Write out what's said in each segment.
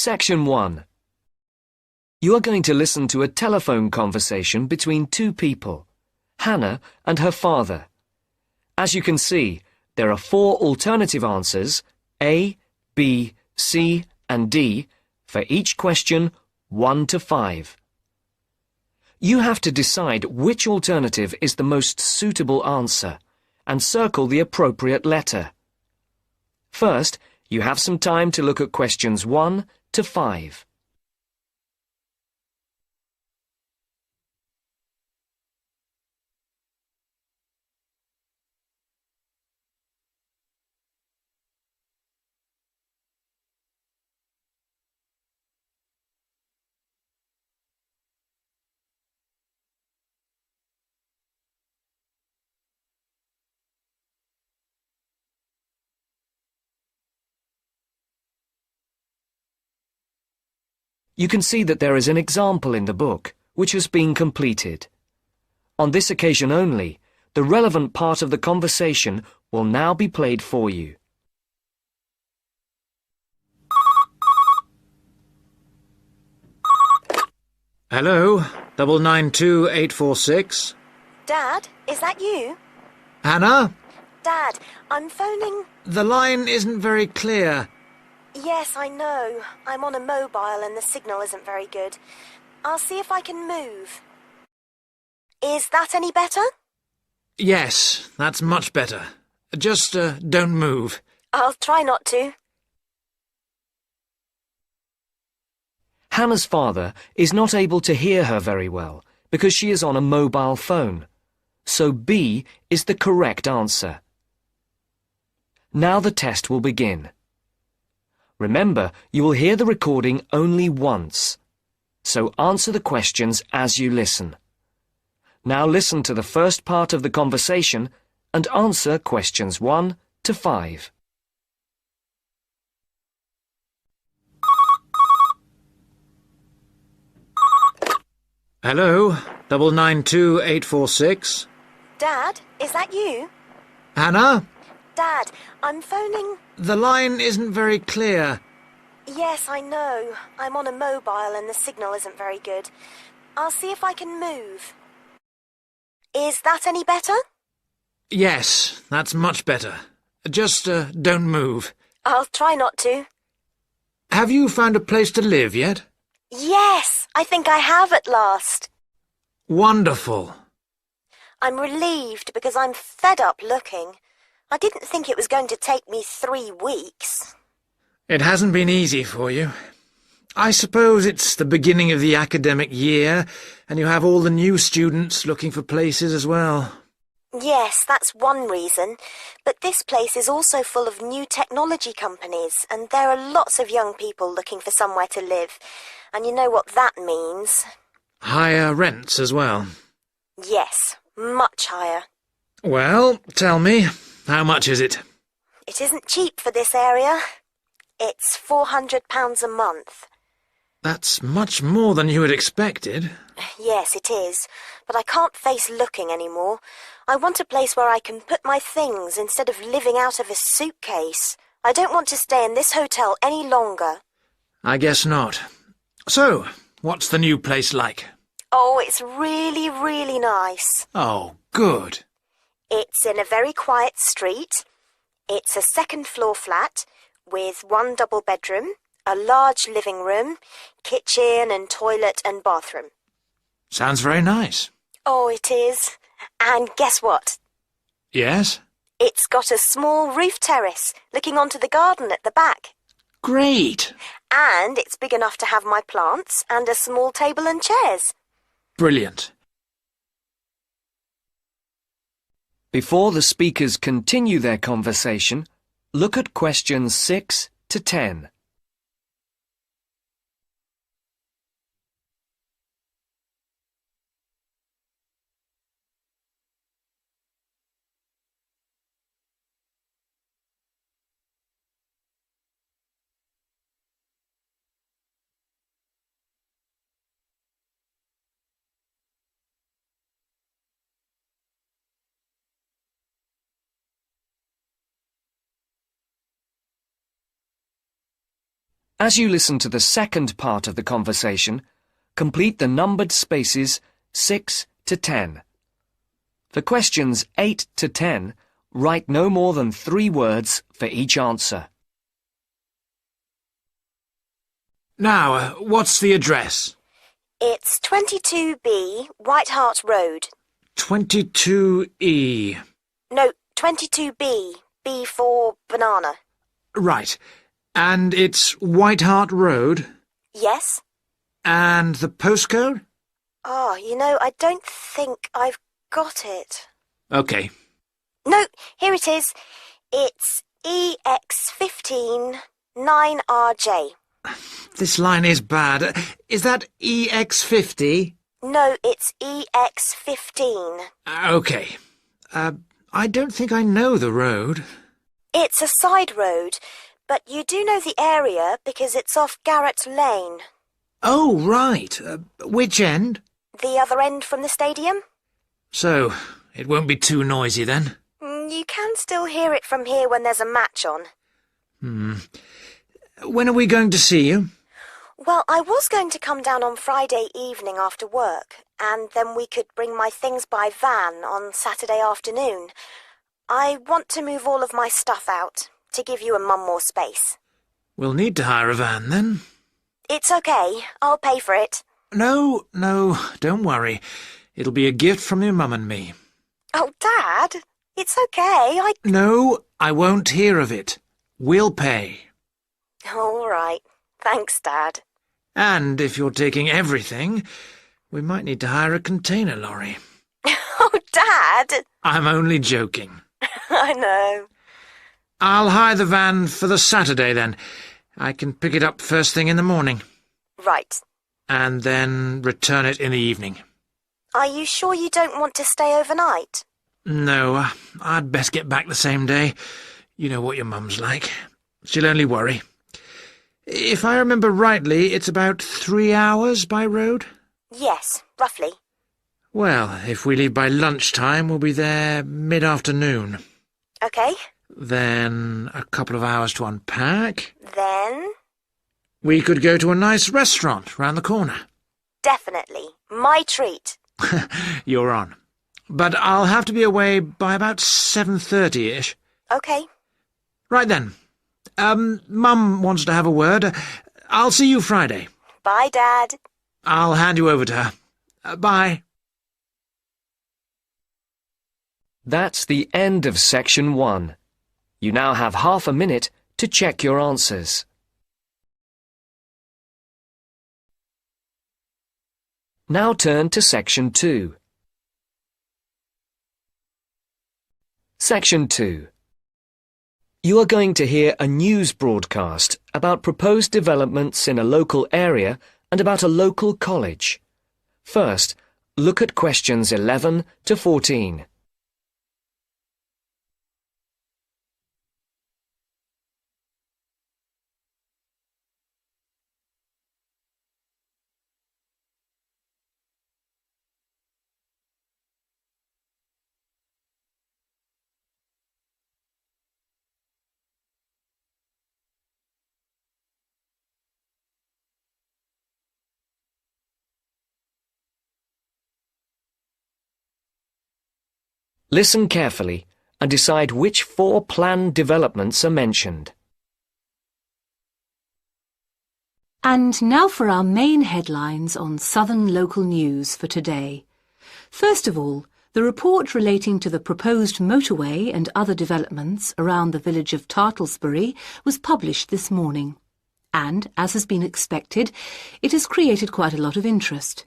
Section 1. You are going to listen to a telephone conversation between two people, Hannah and her father. As you can see, there are 4 alternative answers, A, B, C, and D, for each question 1 to 5. You have to decide which alternative is the most suitable answer and circle the appropriate letter. First, you have some time to look at questions 1 to 5. You can see that there is an example in the book, which has been completed. On this occasion only, the relevant part of the conversation will now be played for you. Hello, 992846. Dad, is that you? Hannah? Dad, I'm phoning... The line isn't very clear. Yes, I know. I'm on a mobile and the signal isn't very good. I'll see if I can move. Is that any better? Yes, that's much better. Just don't move. I'll try not to. Hannah's father is not able to hear her very well because she is on a mobile phone. So B is the correct answer. Now the test will begin. Remember, you will hear the recording only once, so answer the questions as you listen. Now listen to the first part of the conversation and answer questions 1 to 5. Hello, 992846. Dad, is that you? Hannah? Dad, I'm phoning... The line isn't very clear. Yes, I know. I'm on a mobile and the signal isn't very good. I'll see if I can move. Is that any better? Yes, that's much better. Just don't move. I'll try not to. Have you found a place to live yet? Yes, I think I have at last. Wonderful. I'm relieved because I'm fed up looking. I didn't think it was going to take me 3 weeks. It hasn't been easy for you. I suppose it's the beginning of the academic year, and you have all the new students looking for places as well. Yes, that's one reason. But this place is also full of new technology companies, and there are lots of young people looking for somewhere to live. And you know what that means. Higher rents as well. Yes, much higher. Well, tell me, how much is it? It isn't cheap for this area. It's £400 a month. That's much more than you had expected. Yes, it is. But I can't face looking anymore. I want a place where I can put my things instead of living out of a suitcase. I don't want to stay in this hotel any longer. I guess not. So, what's the new place like? Oh, it's really, really nice. Oh, good. It's in a very quiet street. It's a 2nd-floor flat with 1 double bedroom, a large living room, kitchen and toilet and bathroom. Sounds very nice. Oh, it is. And guess what? Yes? It's got a small roof terrace looking onto the garden at the back. Great. And it's big enough to have my plants and a small table and chairs. Brilliant. Before the speakers continue their conversation, look at questions 6 to 10. As you listen to the second part of the conversation, complete the numbered spaces 6 to 10. For questions 8 to 10, write no more than 3 words for each answer. Now, what's the address? It's 22B, White Hart Road. 22E. No, 22B. B for banana. Right. And it's White Hart Road? Yes? And the postcode? Oh, I don't think I've got it. OK. No, here it is. It's EX15 9RJ. This line is bad. Is that EX50? No, it's EX15. OK. I don't think I know the road. It's a side road, but you do know the area because it's off Garrett Lane. Oh, right. Which end? The other end from the stadium? So, it won't be too noisy then? You can still hear it from here when there's a match on. When are we going to see you? Well, I was going to come down on Friday evening after work, and then we could bring my things by van on Saturday afternoon. I want to move all of my stuff out, to give you and Mum more space. We'll need to hire a van then. It's okay. I'll pay for it. No, don't worry. It'll be a gift from your mum and me. Oh, Dad, it's okay. No, I won't hear of it. We'll pay. All right. Thanks, Dad. And if you're taking everything, we might need to hire a container lorry. Oh, Dad! I'm only joking. I know. I'll hire the van for the Saturday then. I can pick it up first thing in the morning. Right. And then return it in the evening. Are you sure you don't want to stay overnight? No, I'd best get back the same day. You know what your mum's like. She'll only worry. If I remember rightly, it's about 3 hours by road? Yes, roughly. Well, if we leave by lunchtime, we'll be there mid-afternoon. OK. Then a couple of hours to unpack. Then? We could go to a nice restaurant round the corner. Definitely. My treat. You're on. But I'll have to be away by about 7:30-ish. OK. Right then. Mum wants to have a word. I'll see you Friday. Bye, Dad. I'll hand you over to her. Bye. That's the end of section 1. You now have half a minute to check your answers. Now turn to section 2. Section 2. You are going to hear a news broadcast about proposed developments in a local area and about a local college. First, look at questions 11 to 14. Listen carefully and decide which 4 planned developments are mentioned. And now for our main headlines on Southern local news for today. First of all, the report relating to the proposed motorway and other developments around the village of Tartlesbury was published this morning. And, as has been expected, it has created quite a lot of interest.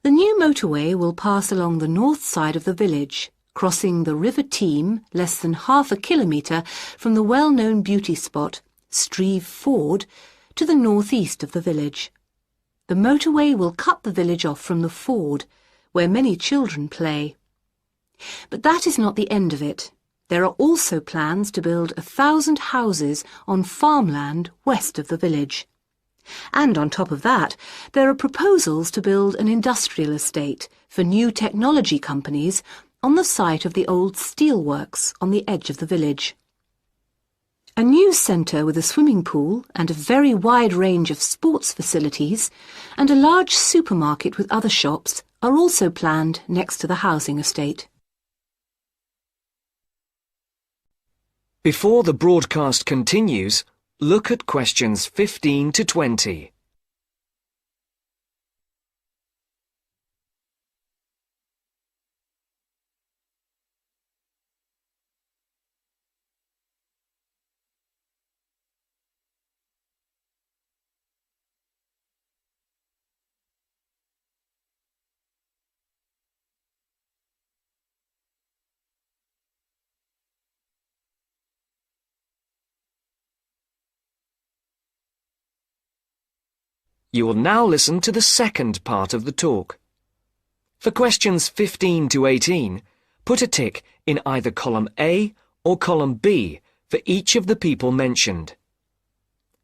The new motorway will pass along the north side of the village, crossing the River Team less than half a kilometre from the well-known beauty spot, Streve Ford, to the northeast of the village. The motorway will cut the village off from the ford, where many children play. But that is not the end of it. There are also plans to build 1,000 houses on farmland west of the village. And on top of that, there are proposals to build an industrial estate for new technology companies on the site of the old steelworks on the edge of the village. A news centre with a swimming pool and a very wide range of sports facilities and a large supermarket with other shops are also planned next to the housing estate. Before the broadcast continues, look at questions 15 to 20. You will now listen to the second part of the talk. For questions 15 to 18, put a tick in either column A or column B for each of the people mentioned.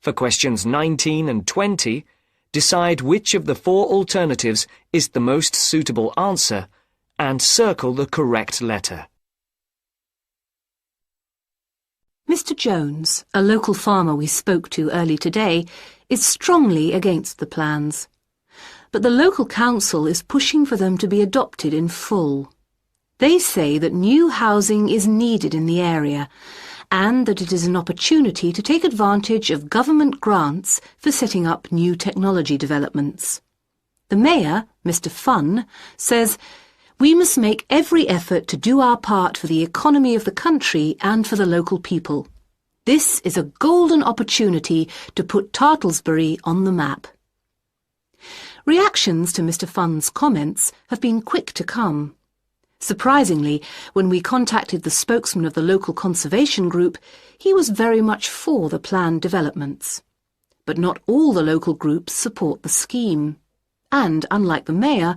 For questions 19 and 20, decide which of the four alternatives is the most suitable answer and circle the correct letter. Mr. Jones, a local farmer we spoke to early today, is strongly against the plans. But the local council is pushing for them to be adopted in full. They say that new housing is needed in the area and that it is an opportunity to take advantage of government grants for setting up new technology developments. The mayor, Mr. Fun, says, "We must make every effort to do our part for the economy of the country and for the local people. This is a golden opportunity to put Tartlesbury on the map." Reactions to Mr. Fun's comments have been quick to come. Surprisingly, when we contacted the spokesman of the local conservation group, he was very much for the planned developments. But not all the local groups support the scheme. And, unlike the mayor,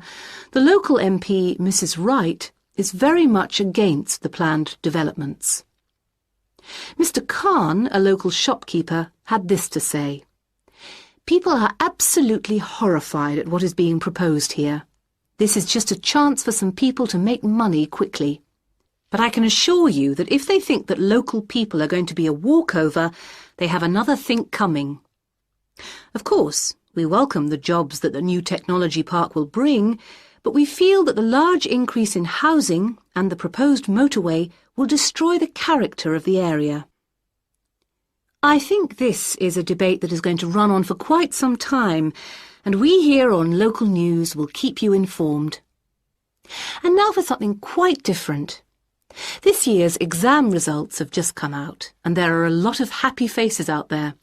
the local MP, Mrs. Wright, is very much against the planned developments. Mr. Khan, a local shopkeeper, had this to say: "People are absolutely horrified at what is being proposed here. This is just a chance for some people to make money quickly. But I can assure you that if they think that local people are going to be a walkover, they have another think coming. Of course, we welcome the jobs that the new technology park will bring, but we feel that the large increase in housing and the proposed motorway will destroy the character of the area." I think this is a debate that is going to run on for quite some time, and we here on Local News will keep you informed. And now for something quite different. This year's exam results have just come out, and there are a lot of happy faces out there.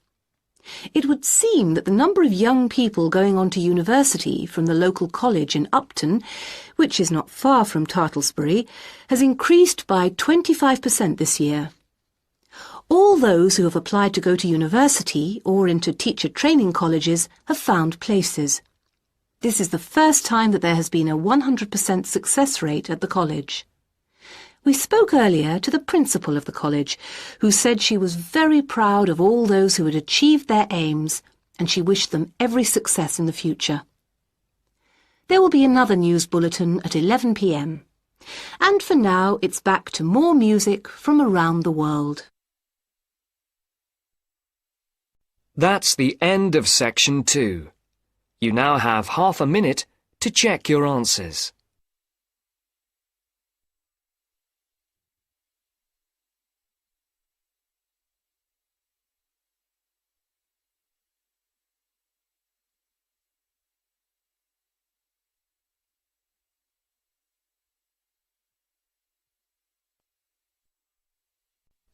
It would seem that the number of young people going on to university from the local college in Upton, which is not far from Tartlesbury, has increased by 25% this year. All those who have applied to go to university or into teacher training colleges have found places. This is the first time that there has been a 100% success rate at the college. We spoke earlier to the principal of the college, who said she was very proud of all those who had achieved their aims, and she wished them every success in the future. There will be another news bulletin at 11 p.m. And for now, it's back to more music from around the world. That's the end of section 2. You now have half a minute to check your answers.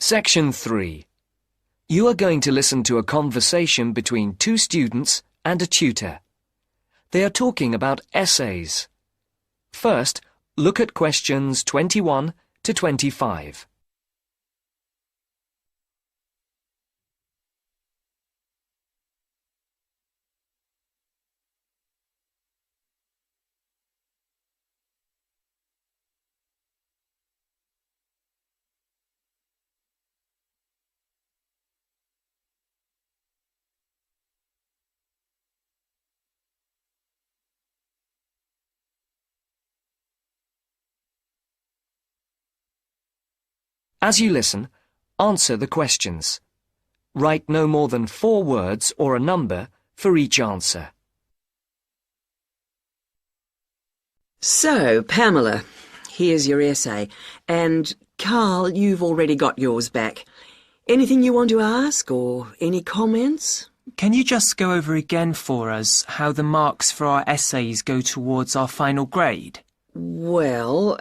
Section 3. You are going to listen to a conversation between two students and a tutor. They are talking about essays. First, look at questions 21 to 25. As you listen, answer the questions. Write no more than 4 words or a number for each answer. So, Pamela, here's your essay. And, Carl, you've already got yours back. Anything you want to ask or any comments? Can you just go over again for us how the marks for our essays go towards our final grade? Well,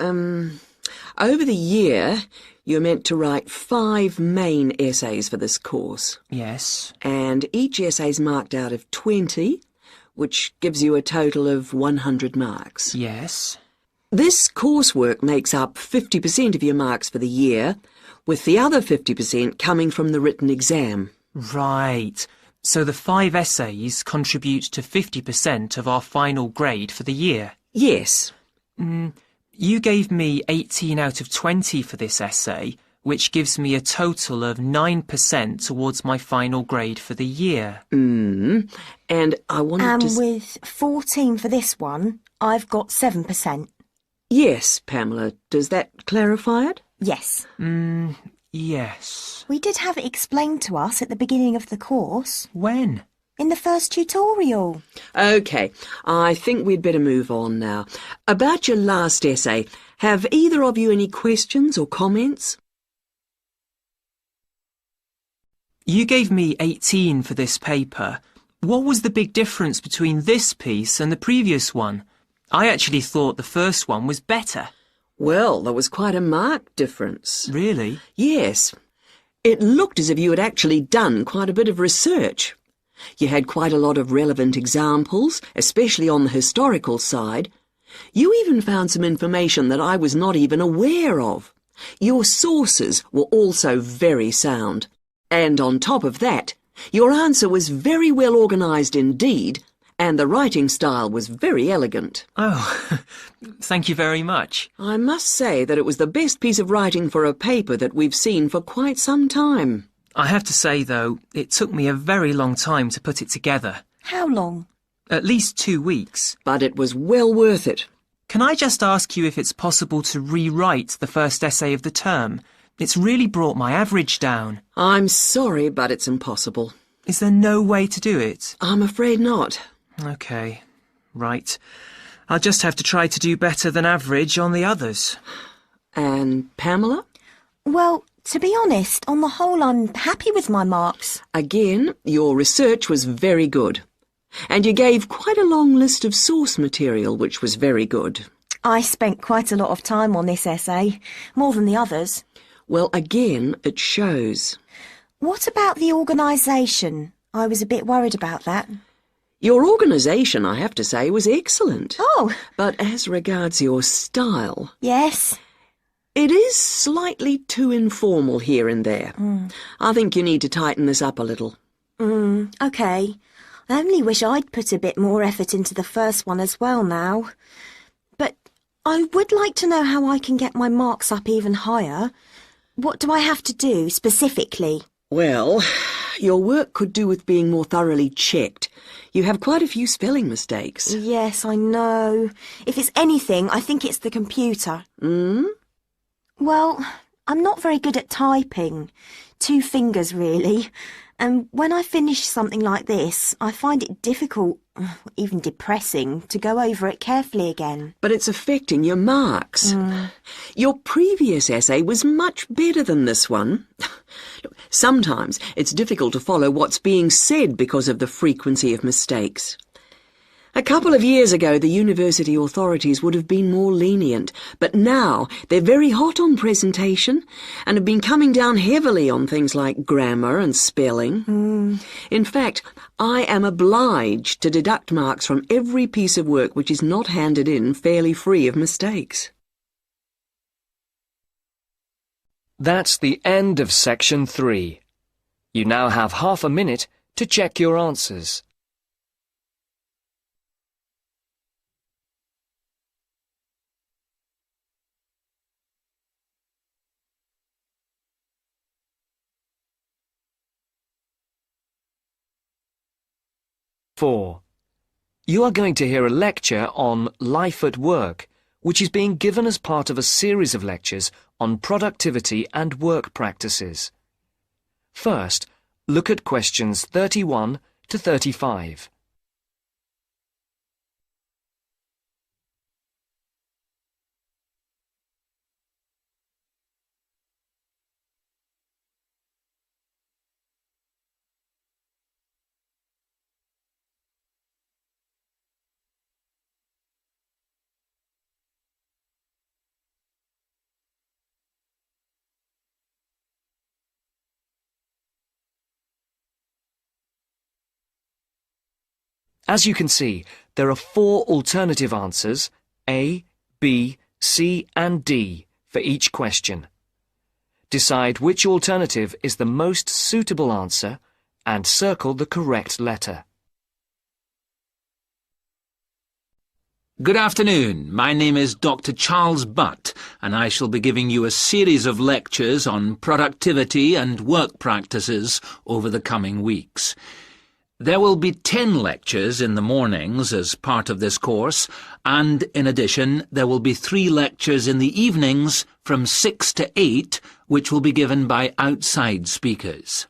over the year, you're meant to write 5 main essays for this course. Yes. And each essay's marked out of 20, which gives you a total of 100 marks. Yes. This coursework makes up 50% of your marks for the year, with the other 50% coming from the written exam. Right. So the 5 essays contribute to 50% of our final grade for the year. Yes. You gave me 18 out of 20 for this essay, which gives me a total of 9% towards my final grade for the year. And I wanted And to... with 14 for this one, I've got 7%. Yes, Pamela. Does that clarify it? Yes. Yes. We did have it explained to us at the beginning of the course, When? in the first tutorial. OK, I think we'd better move on now. About your last essay, have either of you any questions or comments? You gave me 18 for this paper. What was the big difference between this piece and the previous one? I actually thought the first one was better. Well, there was quite a marked difference. Really? Yes. It looked as if you had actually done quite a bit of research. You had quite a lot of relevant examples, especially on the historical side. You even found some information that I was not even aware of. Your sources were also very sound. And on top of that, your answer was very well organised indeed, and the writing style was very elegant. Oh, thank you very much. I must say that it was the best piece of writing for a paper that we've seen for quite some time. I have to say, though, it took me a very long time to put it together. How long? At least 2 weeks. But it was well worth it. Can I just ask you if it's possible to rewrite the first essay of the term? It's really brought my average down. I'm sorry, but it's impossible. Is there no way to do it? I'm afraid not. OK, right. I'll just have to try to do better than average on the others. And Pamela? Well, to be honest, on the whole, I'm happy with my marks. Again, your research was very good. And you gave quite a long list of source material, which was very good. I spent quite a lot of time on this essay, more than the others. Well, again, it shows. What about the organisation? I was a bit worried about that. Your organisation, I have to say, was excellent. Oh, But as regards your style, yes. it is slightly too informal here and there. I think you need to tighten this up a little. OK. I only wish I'd put a bit more effort into the first one as well now. But I would like to know how I can get my marks up even higher. What do I have to do specifically? Well, your work could do with being more thoroughly checked. You have quite a few spelling mistakes. Yes, I know. If it's anything, I think it's the computer. Well, I'm not very good at typing. 2 fingers, really. And when I finish something like this, I find it difficult, even depressing, to go over it carefully again. But it's affecting your marks. Your previous essay was much better than this one. Sometimes it's difficult to follow what's being said because of the frequency of mistakes. A couple of years ago, the university authorities would have been more lenient, but now they're very hot on presentation and have been coming down heavily on things like grammar and spelling. In fact, I am obliged to deduct marks from every piece of work which is not handed in fairly free of mistakes. That's the end of section 3. You now have half a minute to check your answers. You are going to hear a lecture on life at work, which is being given as part of a series of lectures on productivity and work practices. First, look at questions 31 to 35. As you can see, there are 4 alternative answers, A, B, C and D, for each question. Decide which alternative is the most suitable answer and circle the correct letter. Good afternoon. My name is Dr. Charles Butt, and I shall be giving you a series of lectures on productivity and work practices over the coming weeks. There will be 10 lectures in the mornings as part of this course, and in addition there will be 3 lectures in the evenings from 6 to 8, which will be given by outside speakers.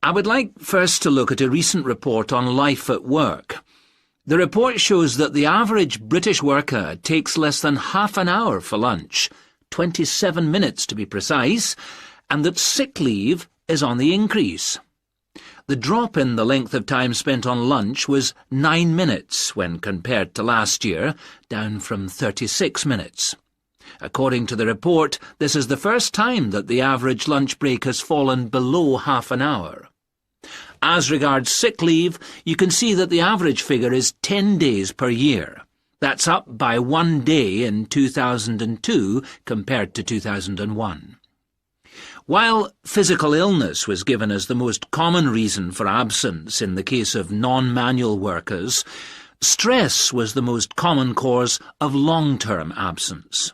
I would like first to look at a recent report on life at work. The report shows that the average British worker takes less than half an hour for lunch, 27 minutes to be precise, and that sick leave is on the increase. The drop in the length of time spent on lunch was 9 minutes when compared to last year, down from 36 minutes. According to the report, this is the first time that the average lunch break has fallen below half an hour. As regards sick leave, you can see that the average figure is 10 days per year. That's up by 1 day in 2002 compared to 2001. While physical illness was given as the most common reason for absence in the case of non-manual workers, stress was the most common cause of long-term absence.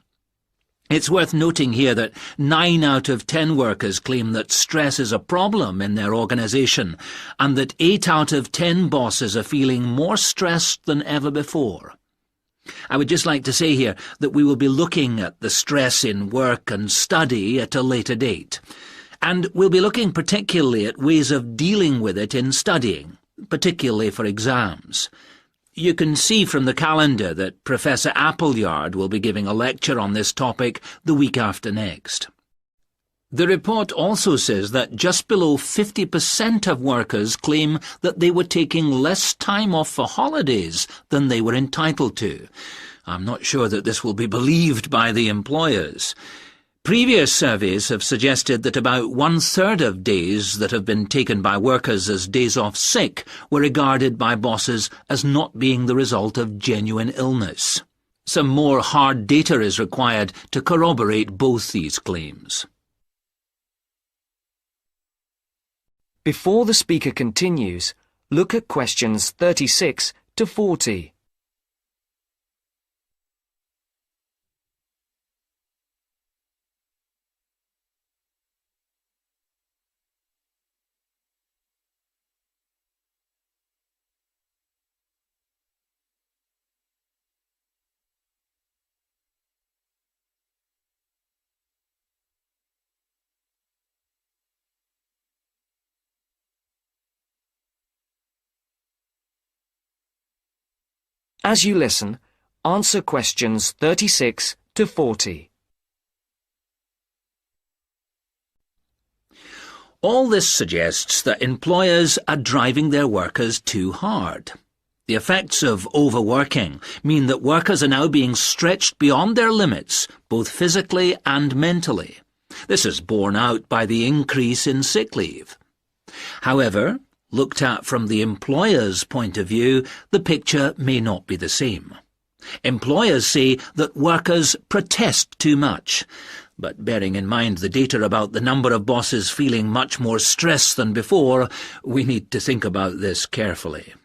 It's worth noting here that 9 out of 10 workers claim that stress is a problem in their organisation, and that 8 out of 10 bosses are feeling more stressed than ever before. I would just like to say here that we will be looking at the stress in work and study at a later date. And we'll be looking particularly at ways of dealing with it in studying, particularly for exams. You can see from the calendar that Professor Appleyard will be giving a lecture on this topic the week after next. The report also says that just below 50% of workers claim that they were taking less time off for holidays than they were entitled to. I'm not sure that this will be believed by the employers. Previous surveys have suggested that about 1/3 of days that have been taken by workers as days off sick were regarded by bosses as not being the result of genuine illness. Some more hard data is required to corroborate both these claims. Before the speaker continues, look at questions 36 to 40. As you listen, answer questions 36 to 40. All this suggests that employers are driving their workers too hard. The effects of overworking mean that workers are now being stretched beyond their limits, both physically and mentally. This is borne out by the increase in sick leave. However, looked at from the employer's point of view, the picture may not be the same. Employers say that workers protest too much, but bearing in mind the data about the number of bosses feeling much more stress than before, we need to think about this carefully.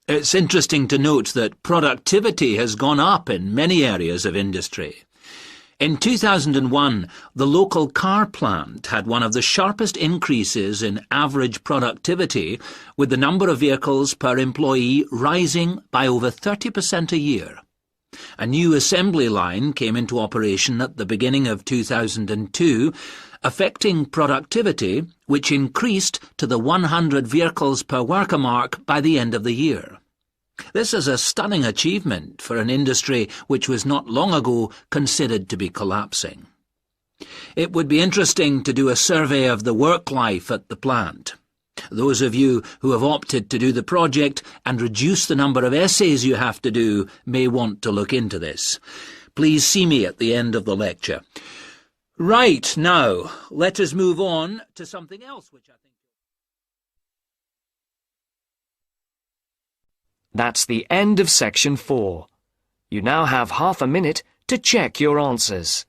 It's interesting to note that productivity has gone up in many areas of industry. In 2001, the local car plant had one of the sharpest increases in average productivity, with the number of vehicles per employee rising by over 30% a year. A new assembly line came into operation at the beginning of 2002, affecting productivity, which increased to the 100 vehicles per worker mark by the end of the year. This is a stunning achievement for an industry which was not long ago considered to be collapsing. It would be interesting to do a survey of the work life at the plant. Those of you who have opted to do the project and reduce the number of essays you have to do may want to look into this. Please see me at the end of the lecture. Right, now, let us move on to something else which I think... That's the end of section 4. You now have half a minute to check your answers.